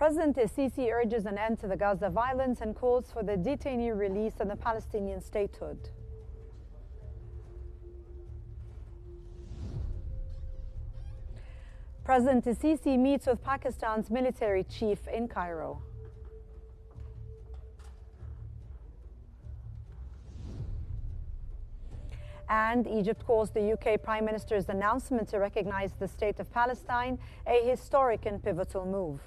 President Sisi urges an end to the Gaza violence and calls for the detainee release and the Palestinian statehood. President Sisi meets with Pakistan's military chief in Cairo. And Egypt calls the UK Prime Minister's announcement to recognize the state of Palestine a historic and pivotal move.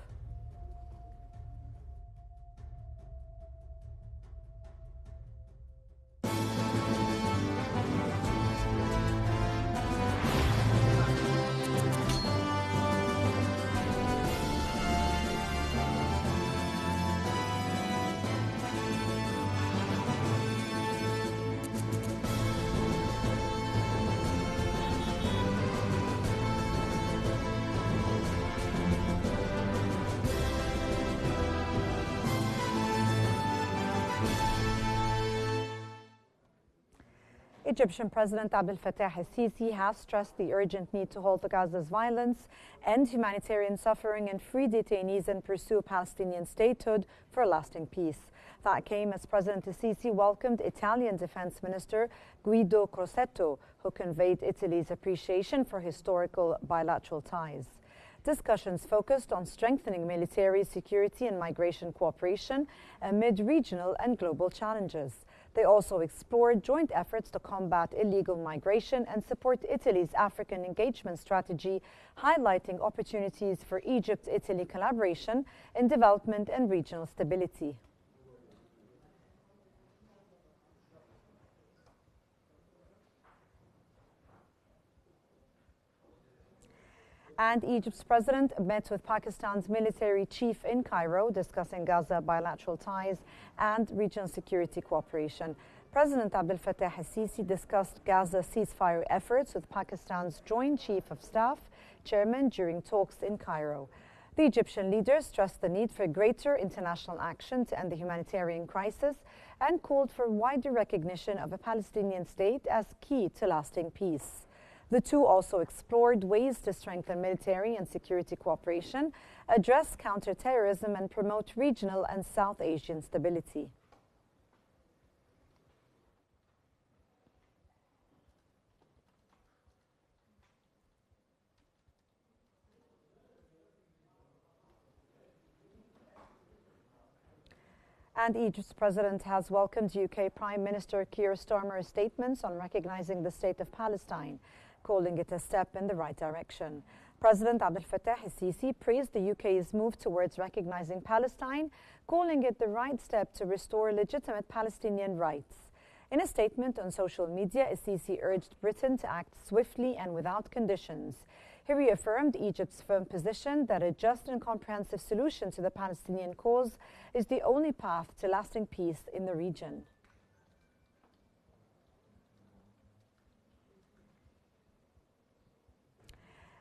Egyptian President Abdel Fattah al-Sisi has stressed the urgent need to halt Gaza's violence, end humanitarian suffering, and free detainees and pursue Palestinian statehood for lasting peace. That came as President al-Sisi welcomed Italian Defense Minister Guido Crosetto, who conveyed Italy's appreciation for historical bilateral ties. Discussions focused on strengthening military, security, and migration cooperation amid regional and global challenges. They also explored joint efforts to combat illegal migration and support Italy's African engagement strategy, highlighting opportunities for Egypt-Italy collaboration in development and regional stability. And Egypt's president met with Pakistan's military chief in Cairo, discussing Gaza bilateral ties and regional security cooperation. President Abdel Fattah al-Sisi discussed Gaza ceasefire efforts with Pakistan's Joint Chief of Staff chairman during talks in Cairo. The Egyptian leader stressed the need for greater international action to end the humanitarian crisis and called for wider recognition of a Palestinian state as key to lasting peace. The two also explored ways to strengthen military and security cooperation, address counterterrorism, and promote regional and South Asian stability. And Egypt's president has welcomed UK Prime Minister Keir Starmer's statements on recognizing the state of Palestine, calling it a step in the right direction. President Abdel Fattah al-Sisi praised the UK's move towards recognizing Palestine, calling it the right step to restore legitimate Palestinian rights. In a statement on social media, al-Sisi urged Britain to act swiftly and without conditions. He reaffirmed Egypt's firm position that a just and comprehensive solution to the Palestinian cause is the only path to lasting peace in the region.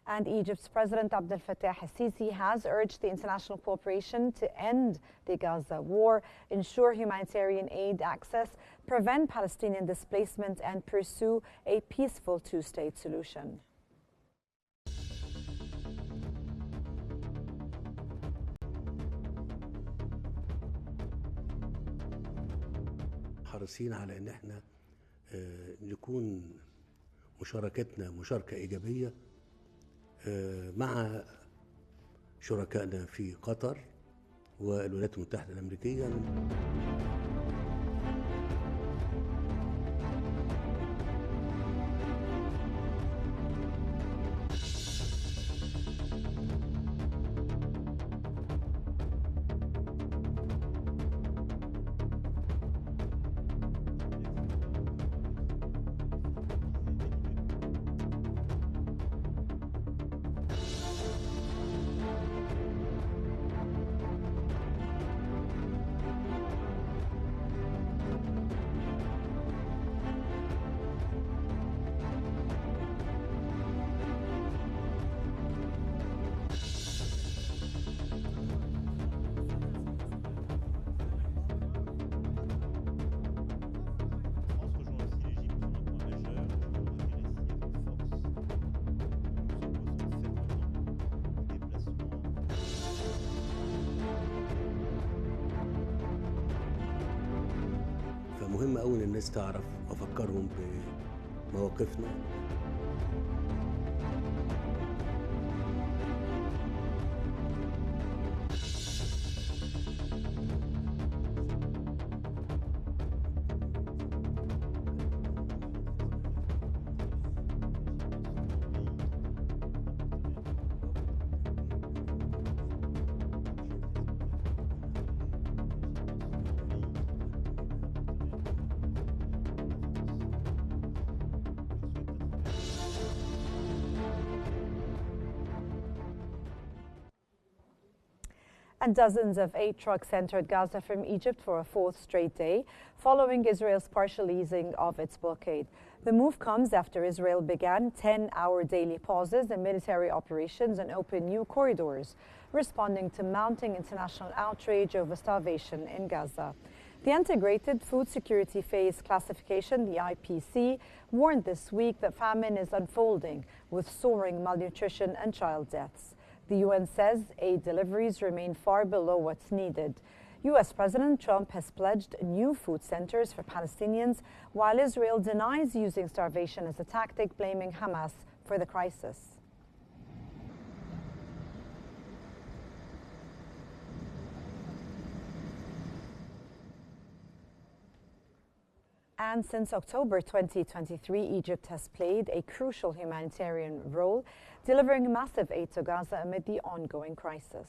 And Egypt's President Abdel Fattah al-Sisi has urged the international cooperation to end the Gaza war, ensure humanitarian aid access, prevent Palestinian displacement, and pursue a peaceful two-state solution. حريصين على ان احنا نكون مشاركتنا مشاركة إيجابية مع شركائنا في قطر والولايات المتحدة الأمريكية. مهم قوي ان الناس تعرف افكرهم بمواقفنا. And dozens of aid trucks entered Gaza from Egypt for a fourth straight day, following Israel's partial easing of its blockade. The move comes after Israel began 10-hour daily pauses in military operations and opened new corridors, responding to mounting international outrage over starvation in Gaza. The Integrated Food Security Phase Classification, the IPC, warned this week that famine is unfolding, with soaring malnutrition and child deaths. The UN says aid deliveries remain far below what's needed. U.S. President Trump has pledged new food centers for Palestinians, while Israel denies using starvation as a tactic, blaming Hamas for the crisis. And since October 2023, Egypt has played a crucial humanitarian role, delivering massive aid to Gaza amid the ongoing crisis.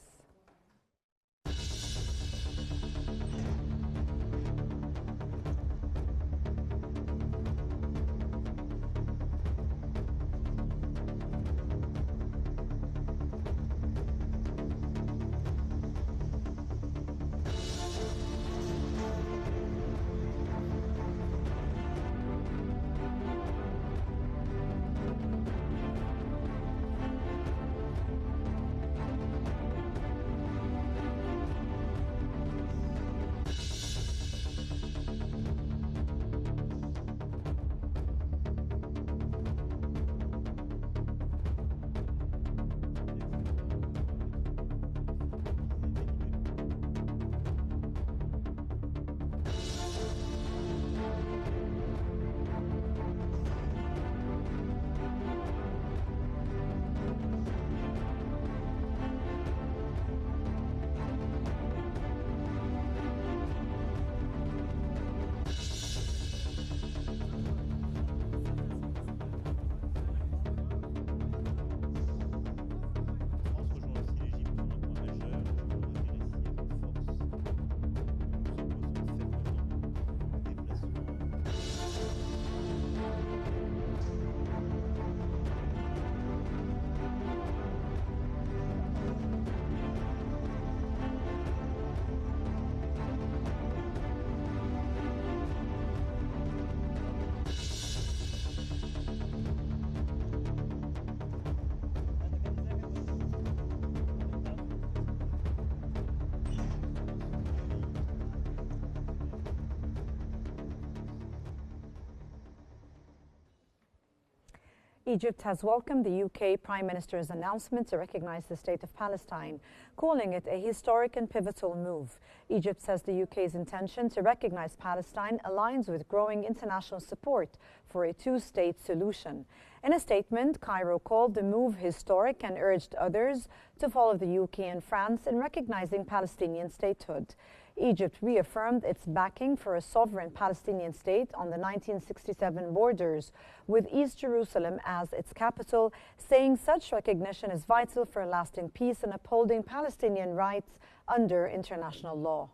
Egypt has welcomed the UK Prime Minister's announcement to recognize the State of Palestine, calling it a historic and pivotal move. Egypt says the UK's intention to recognize Palestine aligns with growing international support for a two-state solution. In a statement, Cairo called the move historic and urged others to follow the UK and France in recognizing Palestinian statehood. Egypt reaffirmed its backing for a sovereign Palestinian state on the 1967 borders, with East Jerusalem as its capital, saying such recognition is vital for lasting peace and upholding Palestinian rights under international law.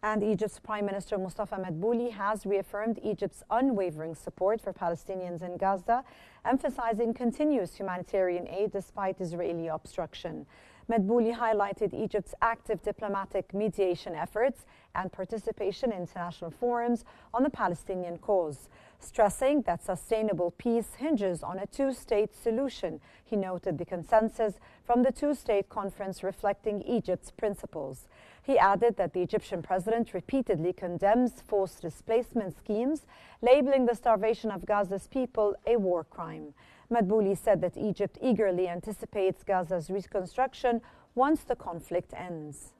And Egypt's Prime Minister Mustafa Madbouli has reaffirmed Egypt's unwavering support for Palestinians in Gaza, emphasizing continuous humanitarian aid despite Israeli obstruction. Madbouli highlighted Egypt's active diplomatic mediation efforts and participation in international forums on the Palestinian cause, stressing that sustainable peace hinges on a two-state solution. He noted the consensus from the two-state conference reflecting Egypt's principles. He added that the Egyptian president repeatedly condemns forced displacement schemes, labeling the starvation of Gaza's people a war crime. Madbouli said that Egypt eagerly anticipates Gaza's reconstruction once the conflict ends.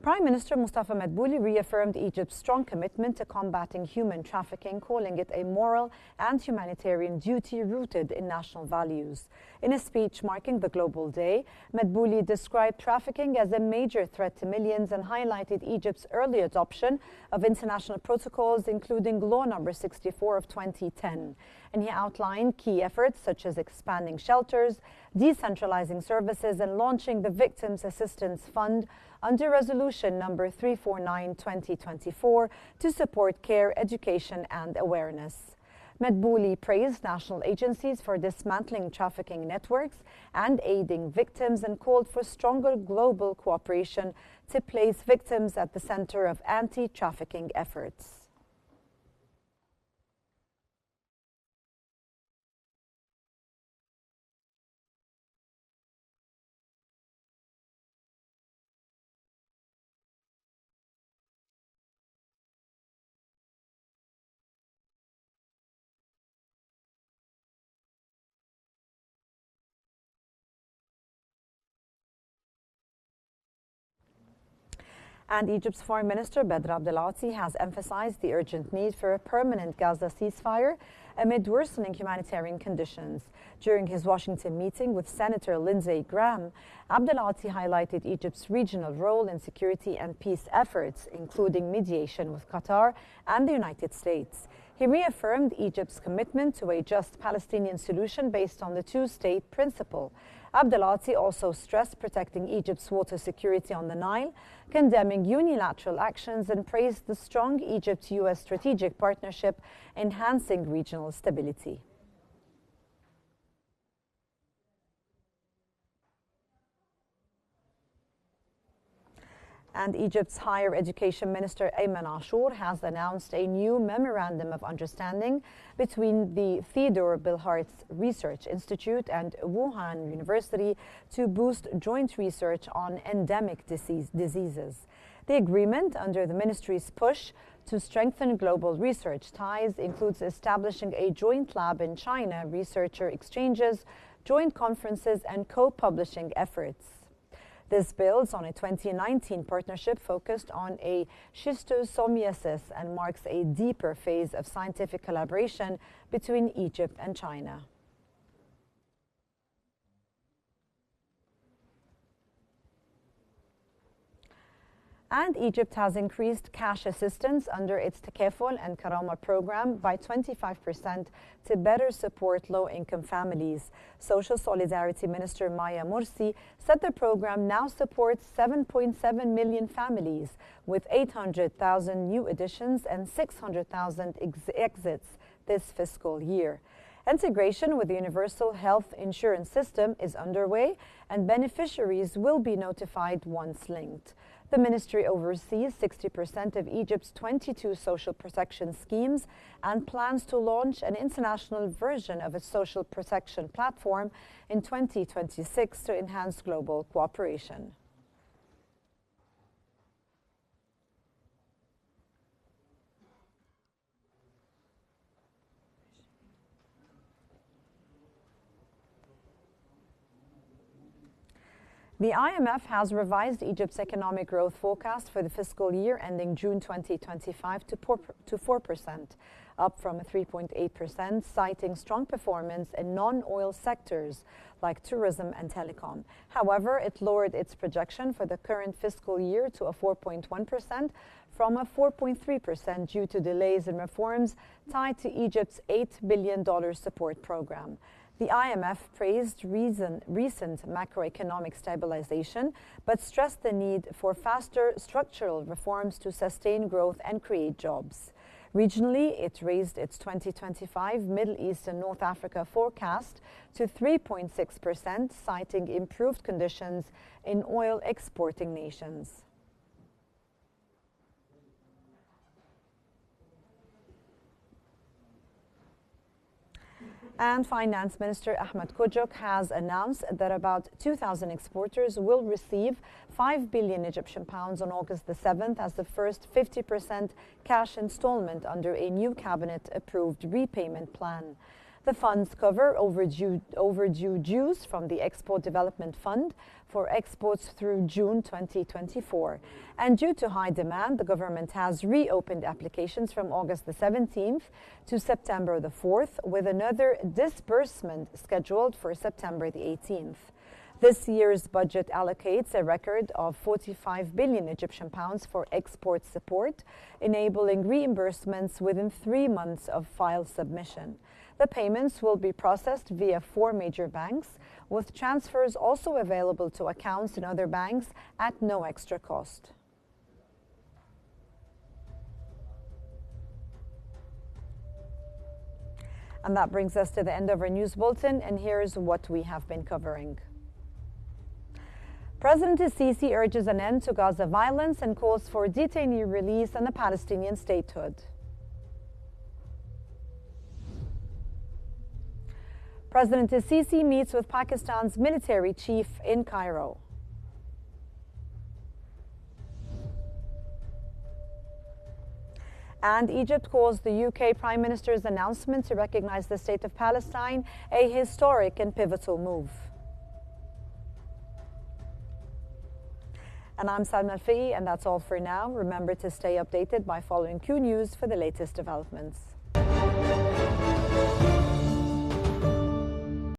Prime Minister Mustafa Madbouli reaffirmed Egypt's strong commitment to combating human trafficking, calling it a moral and humanitarian duty rooted in national values. In a speech marking the Global Day, Madbouli described trafficking as a major threat to millions and highlighted Egypt's early adoption of international protocols, including Law No. 64 of 2010. And he outlined key efforts such as expanding shelters, decentralizing services, and launching the Victims Assistance Fund under Resolution No. 349/2024 to support care, education, and awareness. Madbouli praised national agencies for dismantling trafficking networks and aiding victims and called for stronger global cooperation to place victims at the center of anti-trafficking efforts. And Egypt's Foreign Minister Badr Abdelati has emphasized the urgent need for a permanent Gaza ceasefire amid worsening humanitarian conditions. During his Washington meeting with Senator Lindsey Graham, Abdelati highlighted Egypt's regional role in security and peace efforts, including mediation with Qatar and the United States. He reaffirmed Egypt's commitment to a just Palestinian solution based on the two-state principle. Abdelati also stressed protecting Egypt's water security on the Nile, condemning unilateral actions, and praised the strong Egypt-US strategic partnership, enhancing regional stability. And Egypt's Higher Education Minister Ayman Ashur has announced a new memorandum of understanding between the Theodore Bilhartz Research Institute and Wuhan University to boost joint research on endemic diseases. The agreement, under the ministry's push to strengthen global research ties, includes establishing a joint lab in China, researcher exchanges, joint conferences, and co-publishing efforts. This builds on a 2019 partnership focused on a schistosomiasis and marks a deeper phase of scientific collaboration between Egypt and China. And Egypt has increased cash assistance under its Takeful and Karama program by 25% to better support low-income families. Social Solidarity Minister Maya Morsi said the program now supports 7.7 million families, with 800,000 new additions and 600,000 exits this fiscal year. Integration with the Universal Health Insurance System is underway, and beneficiaries will be notified once linked. The ministry oversees 60% of Egypt's 22 social protection schemes and plans to launch an international version of its social protection platform in 2026 to enhance global cooperation. The IMF has revised Egypt's economic growth forecast for the fiscal year ending June 2025 to 4%, up from 3.8%, citing strong performance in non-oil sectors like tourism and telecom. However, it lowered its projection for the current fiscal year to a 4.1% from a 4.3% due to delays in reforms tied to Egypt's $8 billion support program. The IMF praised recent macroeconomic stabilization, but stressed the need for faster structural reforms to sustain growth and create jobs. Regionally, it raised its 2025 Middle East and North Africa forecast to 3.6%, citing improved conditions in oil exporting nations. And Finance Minister Ahmed Kujuk has announced that about 2,000 exporters will receive 5 billion Egyptian pounds on August the 7th as the first 50% cash installment under a new cabinet-approved repayment plan. The funds cover overdue dues from the Export Development Fund for exports through June 2024. And due to high demand, the government has reopened applications from August the 17th to September the 4th, with another disbursement scheduled for September the 18th. This year's budget allocates a record of 45 billion Egyptian pounds for export support, enabling reimbursements within 3 months of file submission. The payments will be processed via 4 major banks, with transfers also available to accounts in other banks at no extra cost. And that brings us to the end of our news bulletin, and here's what we have been covering. President Sisi urges an end to Gaza violence and calls for detainee release and a Palestinian statehood. President Sisi meets with Pakistan's military chief in Cairo. And Egypt calls the UK Prime Minister's announcement to recognize the state of Palestine a historic and pivotal move. And I'm Salma Al-Fi'i, and that's all for now. Remember to stay updated by following Q News for the latest developments.